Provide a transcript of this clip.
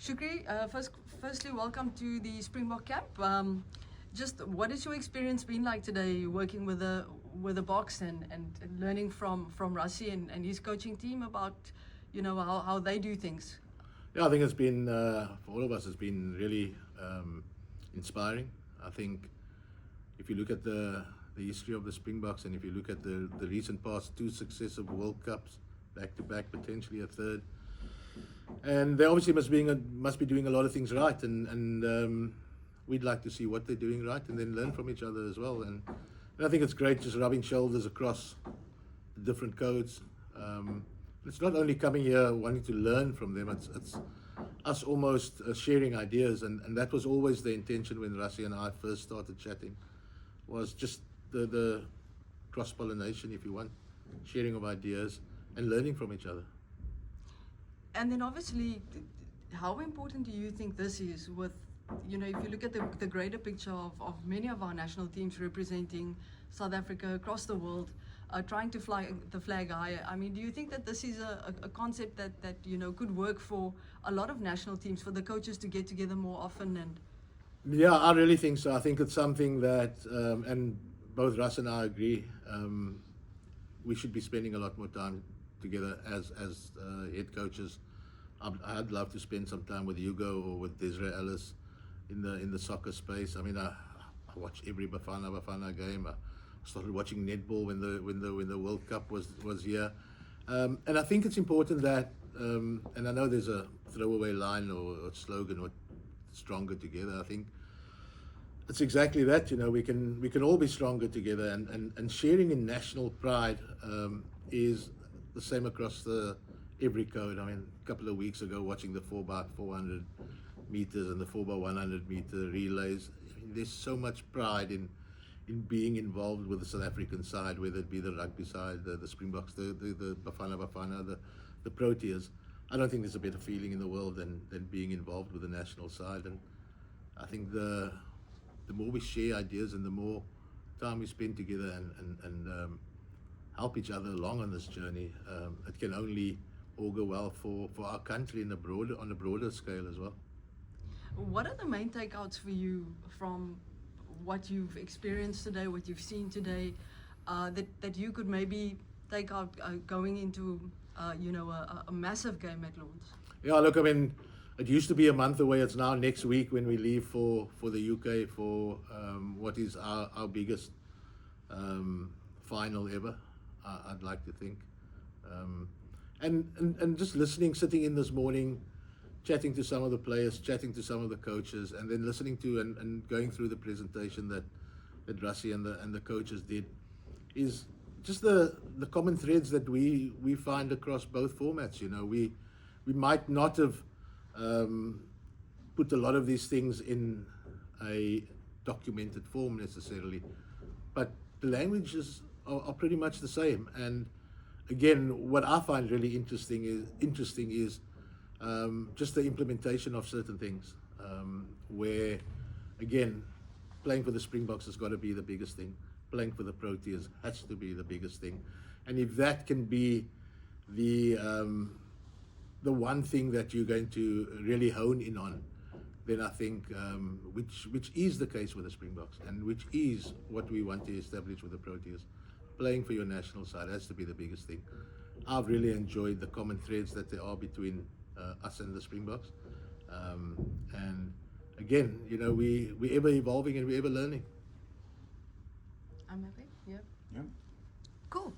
Shukri, firstly, welcome to the Springbok camp. Just what has your experience been like today, working with the Boks and learning from Rassie and his coaching team about, how they do things? Yeah, I think it's been for all of us. It's been really inspiring. I think if you look at the history of the Springboks, and if you look at the recent past 2 successive World Cups, back to back, potentially a third, and they obviously must be doing a lot of things right, and we'd like to see what they're doing right, and then learn from each other as well. And I think it's great just rubbing shoulders across the different codes. It's not only coming here wanting to learn from them, it's us almost sharing ideas, and that was always the intention when Rassie and I first started chatting, was just the cross-pollination, if you want, sharing of ideas and learning from each other. And then obviously, how important do you think this is with, if you look at the greater picture of many of our national teams representing South Africa across the world, trying to fly the flag higher. I mean, do you think that this is a concept that could work for a lot of national teams, for the coaches to get together more often? And yeah, I really think so. I think it's something that, and both Russ and I agree, we should be spending a lot more time together as head coaches. I'd love to spend some time with Hugo or with Desiree Ellis in the soccer space. I mean, I watch every Bafana game. I started watching netball when the World Cup was here, and I think it's important that, and I know there's a throwaway line or slogan, or stronger together. I think it's exactly that. We can all be stronger together, and sharing in national pride is the same across every code. I mean, a couple of weeks ago, watching the 4x400 meters and the 4x100 meter relays, I mean, there's so much pride in being involved with the South African side, whether it be the rugby side, the Springboks, the Bafana, the Proteas. I don't think there's a better feeling in the world than being involved with the national side. And I think the more we share ideas and the more time we spend together and help each other along on this journey, it can only augur well for our country on a broader scale as well. what are the main takeouts for you from what you've experienced today, what you've seen today, that you could maybe take out going into a massive game at Lord's? Yeah, look, I mean, it used to be a month away. It's now next week when we leave for the UK for what is our biggest final ever, I'd like to think. And just sitting in this morning, chatting to some of the players, chatting to some of the coaches, and then listening to and going through the presentation that Rassie and the coaches did, is just the common threads that we find across both formats. We might not have put a lot of these things in a documented form necessarily, but the languages are pretty much the same. And again, what I find really interesting is just the implementation of certain things, where, again, playing for the Springboks has got to be the biggest thing. Playing for the Proteas has to be the biggest thing. And if that can be the one thing that you're going to really hone in on, then I think, which is the case with the Springboks, and which is what we want to establish with the Proteas, playing for your national side has to be the biggest thing. I've really enjoyed the common threads that there are between us and the Springboks, and again, we're ever evolving and we're ever learning. I'm happy. Yeah. Yeah. Cool.